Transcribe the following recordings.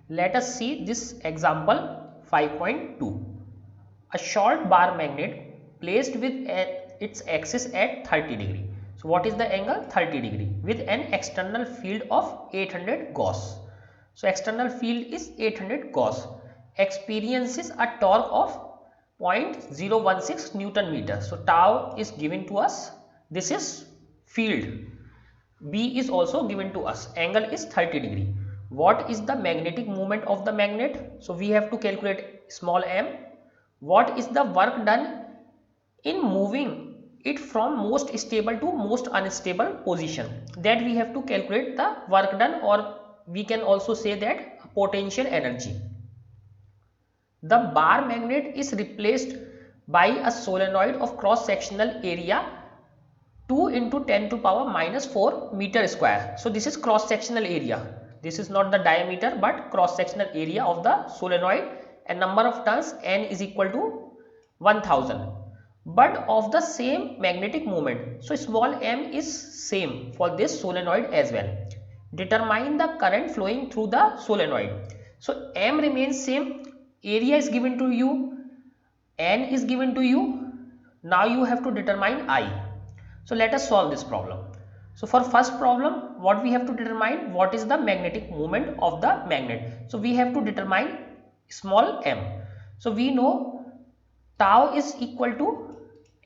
Let us see this example 5.2. A short bar magnet placed with its axis at 30 degree. So what is the angle? 30 degree with an external field of 800 Gauss. So external field is 800 Gauss. Experiences a torque of 0.016 Newton meter. So tau is given to us. This is field. B is also given to us. Angle is 30 degree. What is the magnetic moment of the magnet? So we have to calculate small m. What is the work done in moving it from most stable to most unstable position? That we have to calculate the work done, or we can also say that potential energy. The bar magnet is replaced by a solenoid of cross sectional area 2 into 10 to power minus 4 meter square. So this is cross sectional area. This is not the diameter but cross sectional area of the solenoid, and number of turns n is equal to 1000, but of the same magnetic moment. So small m is same for this solenoid as well. Determine the current flowing through the solenoid. So m remains same, area is given to you, n is given to you. Now you have to determine I. So let us solve this problem. So for first problem, what we have to determine, what is the magnetic moment of the magnet. So we have to determine small m. So we know tau is equal to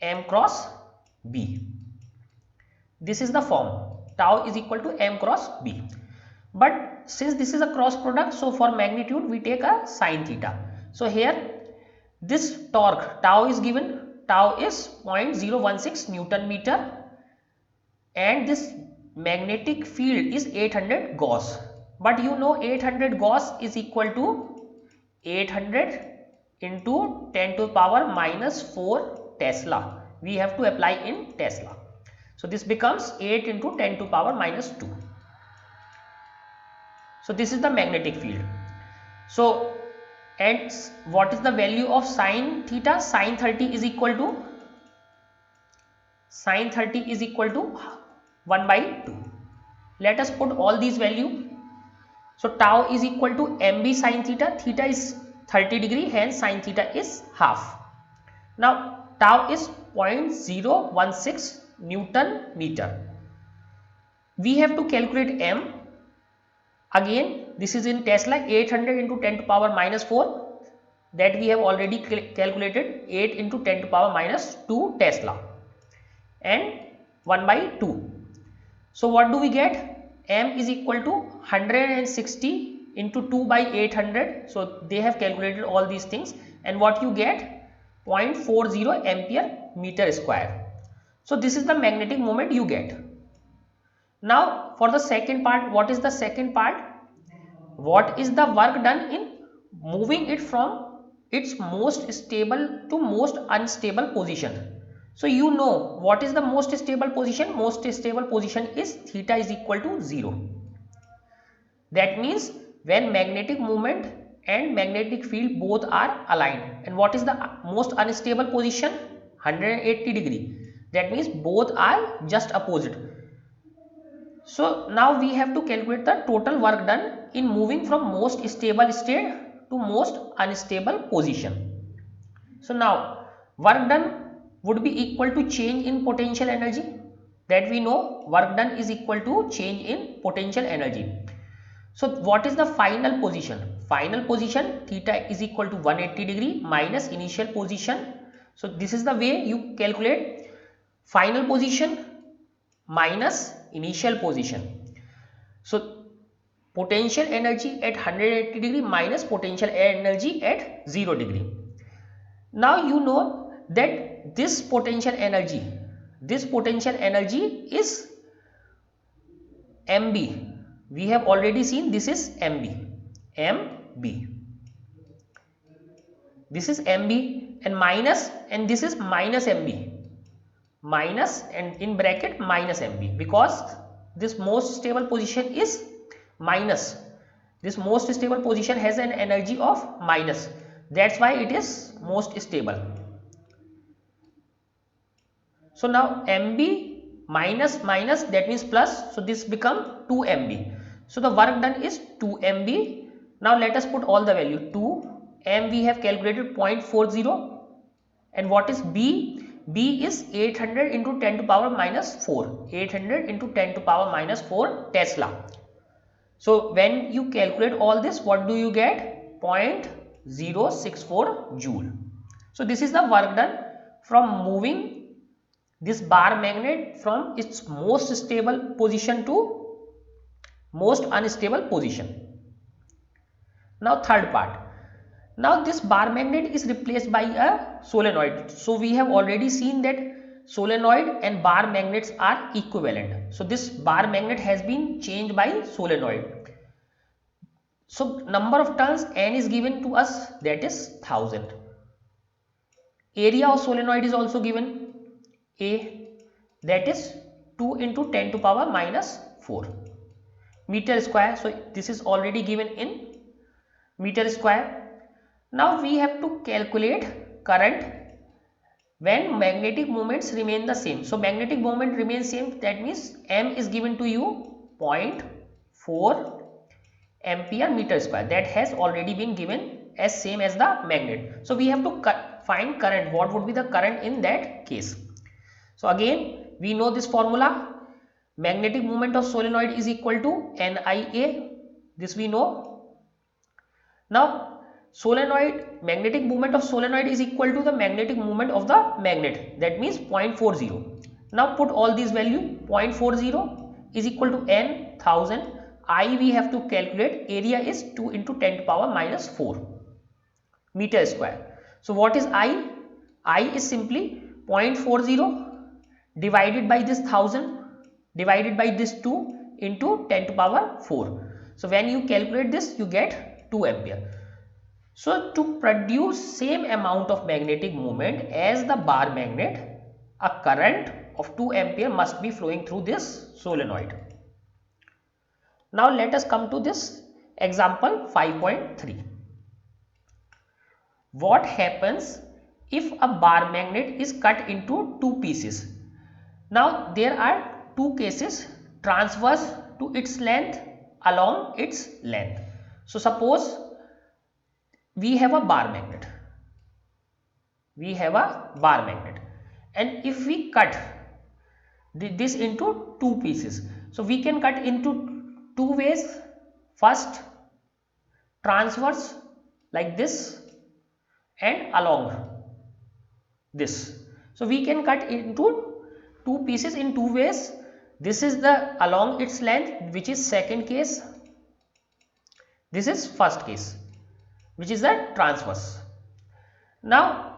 m cross b. This is the form, tau is equal to m cross b. But since this is a cross product, so for magnitude we take a sine theta. So here this torque tau is given, tau is 0.016 Newton meter, and this magnetic field is 800 Gauss. But you know 800 Gauss is equal to 800 into 10 to the power minus 4 Tesla. We have to apply in Tesla. So this becomes 8 into 10 to the power minus 2. So this is the magnetic field. So and what is the value of sine theta? Sine 30 is equal to 1 by 2. Let us put all these value. So tau is equal to mb sine theta. Theta is 30 degree, hence sine theta is half. Now tau is 0.016 Newton meter. We have to calculate m. Again, this is in Tesla, 800 into 10 to power minus 4. That we have already calculated, 8 into 10 to power minus 2 Tesla, and 1 by 2. So what do we get? M is equal to 160 into 2 by 800. So they have calculated all these things, and what you get? 0.40 ampere meter square. So this is the magnetic moment you get. Now for the second part, what is the second part? What is the work done in moving it from its most stable to most unstable position? So you know what is the most stable position? Most stable position is theta is equal to 0. That means when magnetic moment and magnetic field both are aligned. And what is the most unstable position? 180 degree. That means both are just opposite. So now we have to calculate the total work done in moving from most stable state to most unstable position. So now work done would be equal to change in potential energy. That we know, work done is equal to change in potential energy. So what is the final position? Final position, theta is equal to 180 degree minus initial position. So this is the way you calculate final position minus initial position. So potential energy at 180 degree minus potential energy at 0 degree. Now you know that this potential energy is mb. We have already seen this is mb. This is mb, and minus, and this is minus mb. Minus, and in bracket minus mb, because this most stable position is minus. This most stable position has an energy of minus. That's why it is most stable. So now mb minus that means plus. So this become 2 mb. So the work done is 2 mb. Now let us put all the value. 2 m we have calculated 0.40, and what is b? B is 800 into 10 to power minus 4. 800 into 10 to power minus 4 Tesla. So when you calculate all this, what do you get? 0.064 joule. So this is the work done from moving this bar magnet from its most stable position to most unstable position. Now third part. Now this bar magnet is replaced by a solenoid. So we have already seen that solenoid and bar magnets are equivalent. So this bar magnet has been changed by solenoid. So number of turns n is given to us, that is 1000. Area of solenoid is also given, A, that is 2 into 10 to power minus 4 meter square. So this is already given in meter square. Now we have to calculate current when magnetic moments remain the same. So magnetic moment remains same, that means m is given to you 0.4 ampere meter square. That has already been given as same as the magnet. So we have to find current. What would be the current in that case? So again we know this formula. Magnetic moment of solenoid is equal to NIA. This we know. Now magnetic moment of solenoid is equal to the magnetic moment of the magnet, that means 0.40. Now put all these value. 0.40 is equal to n, 1000. I we have to calculate. Area is 2 into 10 to power minus 4 meter square. So what is I? I is simply 0.40 divided by this 1000 divided by this 2 into 10 to power 4. So when you calculate this, you get 2 ampere. So to produce same amount of magnetic moment as the bar magnet, a current of 2 ampere must be flowing through this solenoid. Now let us come to this example 5.3. What happens if a bar magnet is cut into two pieces? Now there are two cases, transverse to its length, along its length. So suppose we have a bar magnet. And if we cut this into two pieces, so we can cut into two ways. First, transverse like this and along this. So we can cut into two pieces in two ways. This is the along its length, which is second case. This is first case, which is the transverse. Now,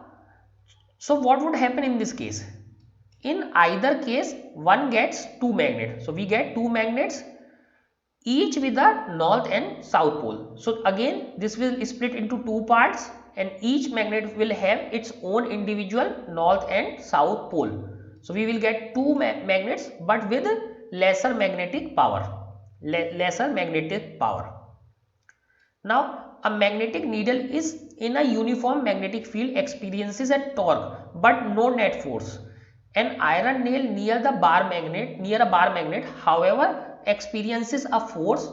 so what would happen in this case? In either case, one gets two magnets. So we get two magnets, each with a north and south pole. So again this will split into two parts, and each magnet will have its own individual north and south pole. So we will get two magnets, but with lesser magnetic power. Now a magnetic needle is in a uniform magnetic field, experiences a torque but no net force. An iron nail near a bar magnet, however, experiences a force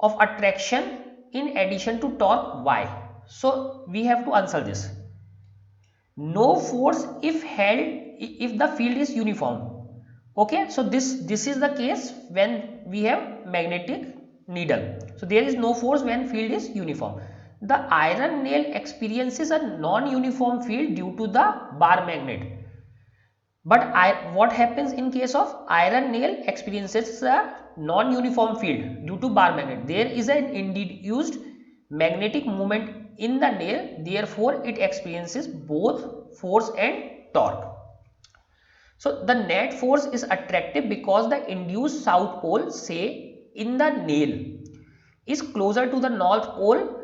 of attraction in addition to torque. Why? So we have to answer this. No force if the field is uniform. Okay, so this is the case when we have magnetic needle. So there is no force when field is uniform. The iron nail experiences a non-uniform field due to the bar magnet. But what happens in case of iron nail experiences a non-uniform field due to bar magnet? There is an induced magnetic moment in the nail, therefore it experiences both force and torque. So the net force is attractive because the induced south pole, say in the nail, is closer to the north pole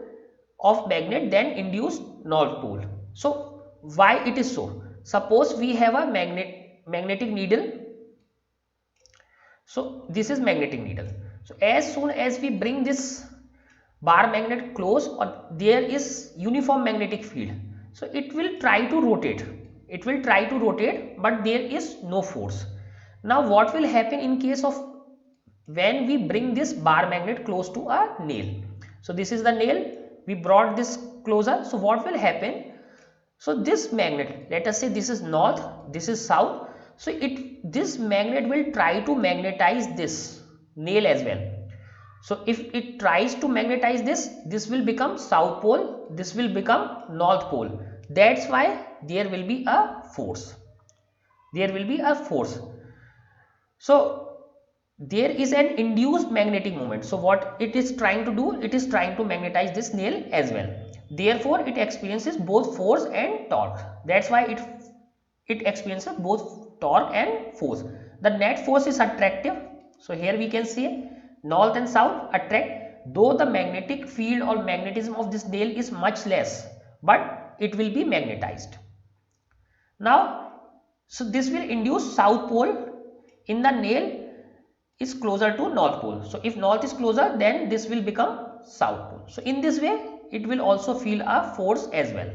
of magnet than induced north pole. So why it is so? Suppose we have a magnetic needle. So this is magnetic needle. So as soon as we bring this bar magnet close, or there is uniform magnetic field, so it will try to rotate. But there is no force. Now what will happen in case of when we bring this bar magnet close to a nail? So this is the nail, we brought this closer. So what will happen? So this magnet, let us say this is north, this is south. So this magnet will try to magnetize this nail as well. So if it tries to magnetize this will become south pole, this will become north pole. That's why there will be a force. There will be a force. So there is an induced magnetic moment. So what it is trying to do, it is trying to magnetize this nail as well. Therefore it experiences both force and torque. That's why it experiences both torque and force. The net force is attractive. So here we can see north and south attract, though the magnetic field or magnetism of this nail is much less, but it will be magnetized. Now, so this will induce south pole in the nail is closer to north pole. So if north is closer, then this will become south pole. So in this way, it will also feel a force as well.